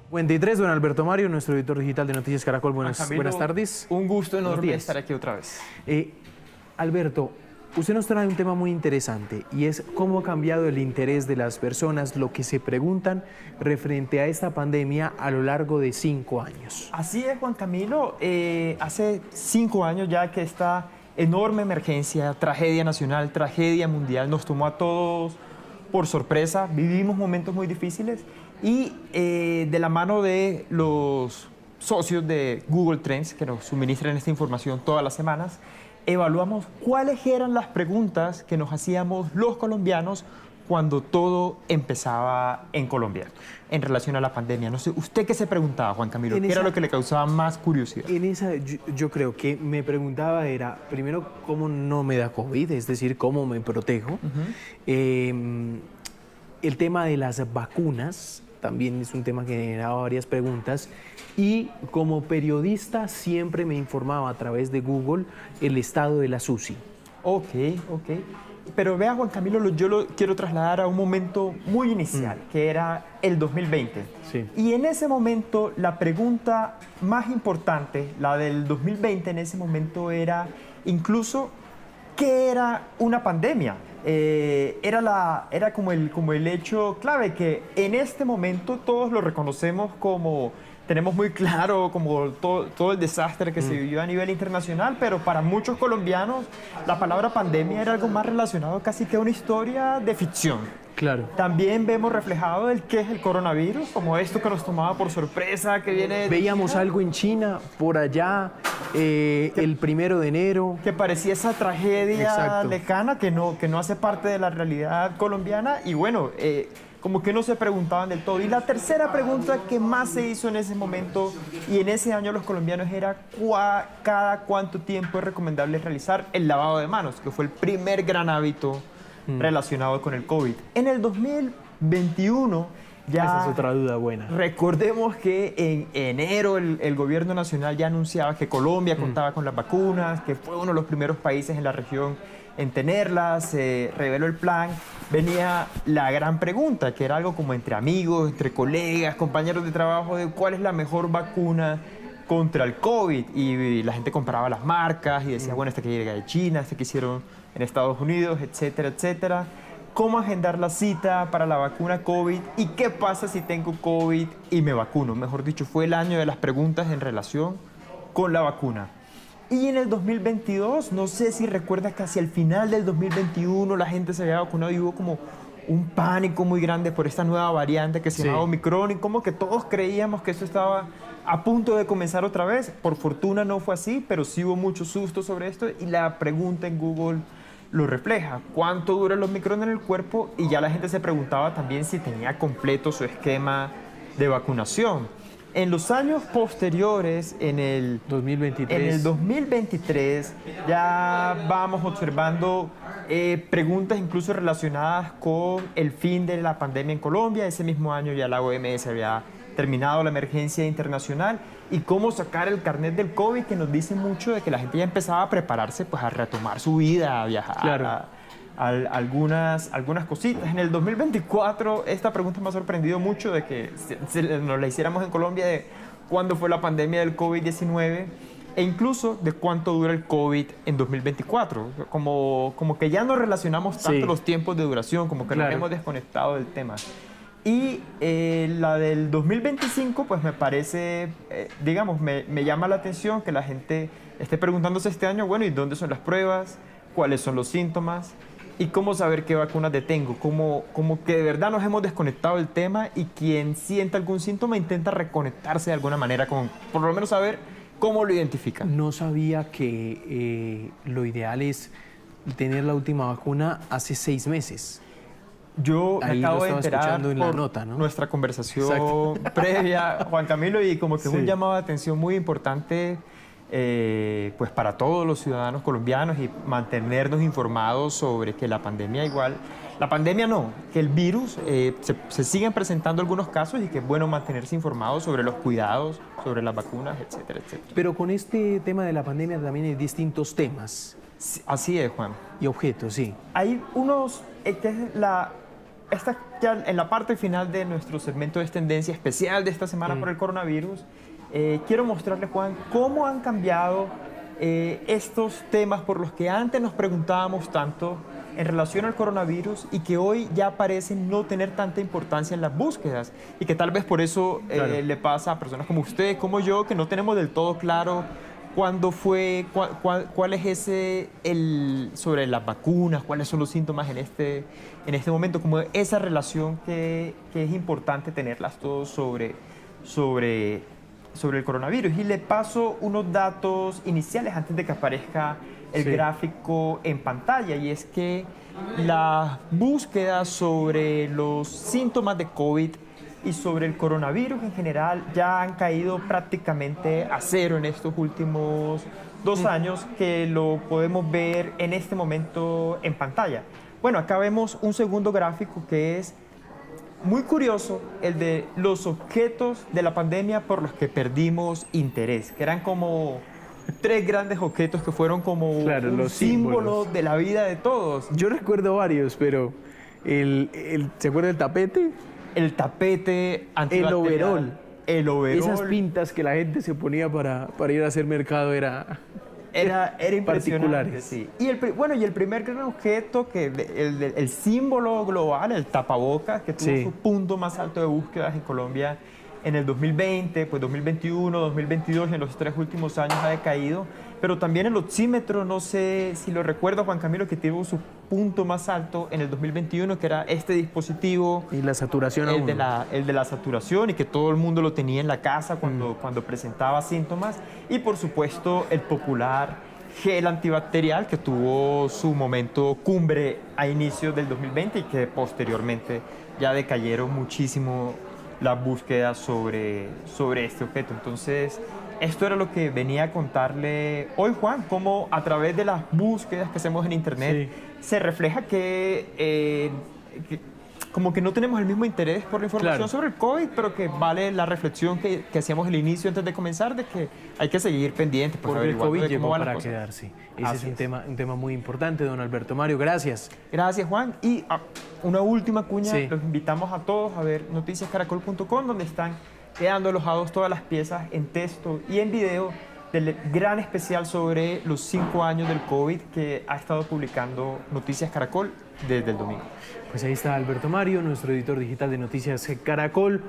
53, don Alberto Mario, nuestro editor digital de Noticias Caracol. Buenas tardes. Un gusto enorme estar aquí otra vez. Alberto, usted nos trae un tema muy interesante y es cómo ha cambiado el interés de las personas, lo que se preguntan referente a esta pandemia a lo largo de 5 años. Así es, Juan Camilo. Hace 5 años ya que esta enorme emergencia, tragedia nacional, tragedia mundial, nos tomó a todos por sorpresa. Vivimos momentos muy difíciles y de la mano de los socios de Google Trends, que nos suministran esta información todas las semanas, evaluamos cuáles eran las preguntas que nos hacíamos los colombianos cuando todo empezaba en Colombia en relación a la pandemia. No sé, ¿usted qué se preguntaba, Juan Camilo? ¿Qué era lo que le causaba más curiosidad? En esa, yo creo que me preguntaba era, primero, ¿cómo no me da COVID? Es decir, ¿cómo me protejo? El tema de las vacunas también es un tema que generaba varias preguntas y como periodista siempre me informaba a través de Google el estado de la UCI. Ok. Pero vea, Juan Camilo, yo lo quiero trasladar a un momento muy inicial, que era el 2020. Sí. Y en ese momento, la pregunta más importante, la del 2020 en ese momento era incluso, ¿qué era una pandemia? Era como el hecho clave que en este momento todos lo reconocemos como, tenemos muy claro como todo el desastre que se vivió a nivel internacional, pero para muchos colombianos la palabra pandemia era algo más relacionado casi que a una historia de ficción. Claro. También vemos reflejado el qué es el coronavirus, como esto que nos tomaba por sorpresa, que viene de Veíamos China, algo en China, por allá, el 1 de enero. que parecía esa tragedia Exacto. lejana que no hace parte de la realidad colombiana. Y bueno, como que no se preguntaban del todo. Y la tercera pregunta que más se hizo en ese momento y en ese año los colombianos era cada cuánto tiempo es recomendable realizar el lavado de manos, que fue el primer gran hábito relacionado con el COVID. En el 2021 ya... Esa es otra duda buena. Recordemos que en enero el gobierno nacional ya anunciaba que Colombia contaba con las vacunas, que fue uno de los primeros países en la región en tenerlas, se reveló el plan. Venía la gran pregunta, que era algo como entre amigos, entre colegas, compañeros de trabajo, de cuál es la mejor vacuna contra el COVID. Y la gente comparaba las marcas y decía, bueno, esta que llega de China, esta que hicieron en Estados Unidos, etcétera, etcétera. ¿Cómo agendar la cita para la vacuna COVID? ¿Y qué pasa si tengo COVID y me vacuno? Mejor dicho, fue el año de las preguntas en relación con la vacuna. Y en el 2022, no sé si recuerdas que hacia el final del 2021 la gente se había vacunado y hubo como un pánico muy grande por esta nueva variante que se llama Omicron y como que todos creíamos que eso estaba a punto de comenzar otra vez. Por fortuna no fue así, pero sí hubo mucho susto sobre esto y la pregunta en Google lo refleja. ¿Cuánto dura el Omicron en el cuerpo? Y ya la gente se preguntaba también si tenía completo su esquema de vacunación. En los años posteriores, en el 2023, ya vamos observando preguntas incluso relacionadas con el fin de la pandemia en Colombia. Ese mismo año ya la OMS había terminado la emergencia internacional y cómo sacar el carnet del COVID, que nos dice mucho de que la gente ya empezaba a prepararse pues, a retomar su vida, a viajar, Claro. algunas cositas. En el 2024 esta pregunta me ha sorprendido mucho de que nos la hiciéramos en Colombia de cuándo fue la pandemia del COVID-19 e incluso de cuánto dura el COVID en 2024. Como que ya no relacionamos tanto los tiempos de duración, como que nos hemos desconectado del tema. Y la del 2025 pues me parece, digamos, me llama la atención que la gente esté preguntándose este año, bueno, ¿y dónde son las pruebas? ¿Cuáles son los síntomas? ¿Y cómo saber qué vacunas detengo? Como que de verdad nos hemos desconectado del tema y quien sienta algún síntoma intenta reconectarse de alguna manera con, por lo menos saber cómo lo identifica. No sabía que lo ideal es tener la última vacuna hace 6 meses. Yo Ahí me acabo de lo estaba enterar escuchando en la por nota, ¿no? nuestra conversación previa, Juan Camilo, y como que es un llamado de atención muy importante pues para todos los ciudadanos colombianos y mantenernos informados sobre que la pandemia que el virus se siguen presentando algunos casos y que es bueno mantenerse informados sobre los cuidados, sobre las vacunas, etcétera, etcétera. Pero con este tema de la pandemia también hay distintos temas. Sí, así es, Juan. Y objetos, sí. Hay unos, esta ya en la parte final de nuestro segmento de tendencia especial de esta semana por el coronavirus, quiero mostrarles, Juan, cómo han cambiado estos temas por los que antes nos preguntábamos tanto en relación al coronavirus y que hoy ya parecen no tener tanta importancia en las búsquedas y que tal vez por eso Claro. le pasa a personas como usted, como yo, que no tenemos del todo claro cuándo fue, cuál es sobre las vacunas, cuáles son los síntomas en este momento, como esa relación que es importante tenerlas todos sobre el coronavirus. Y le paso unos datos iniciales antes de que aparezca el gráfico en pantalla, y es que las búsquedas sobre los síntomas de COVID y sobre el coronavirus en general ya han caído prácticamente a cero en estos últimos 2 años, que lo podemos ver en este momento en pantalla. Bueno, acá vemos un segundo gráfico que es muy curioso, el de los objetos de la pandemia por los que perdimos interés, que eran como 3 grandes objetos que fueron como Claro, un los símbolo símbolos de la vida de todos. Yo recuerdo varios, pero ¿se acuerda del tapete? El tapete antibacterial, el overol. Esas pintas que la gente se ponía para ir a hacer mercado era Era impresionante, particulares. sí. Y el primer gran objeto, el símbolo global, el tapabocas, que tuvo su punto más alto de búsquedas en Colombia en el 2020, pues 2021, 2022, y en los 3 últimos años ha decaído. Pero también el oxímetro, no sé si lo recuerda, Juan Camilo, que tuvo su punto más alto en el 2021, que era este dispositivo. Y la saturación el de la saturación, y que todo el mundo lo tenía en la casa cuando presentaba síntomas. Y por supuesto el popular gel antibacterial, que tuvo su momento cumbre a inicios del 2020 y que posteriormente ya decayeron muchísimo las búsquedas sobre este objeto. Entonces, esto era lo que venía a contarle hoy, Juan, cómo a través de las búsquedas que hacemos en Internet se refleja que como que no tenemos el mismo interés por la información sobre el COVID, pero que vale la reflexión que hacíamos al inicio antes de comenzar, de que hay que seguir pendientes. Pues, porque el COVID de cómo llegó van las para cosas. quedarse. Ese es un tema muy importante, don Alberto Mario. Gracias. Gracias, Juan. Y una última cuña, Sí. los invitamos a todos a ver noticiascaracol.com, donde están quedando alojados todas las piezas en texto y en video del gran especial sobre los 5 años del COVID que ha estado publicando Noticias Caracol desde el domingo. Pues ahí está Alberto Mario, nuestro editor digital de Noticias Caracol.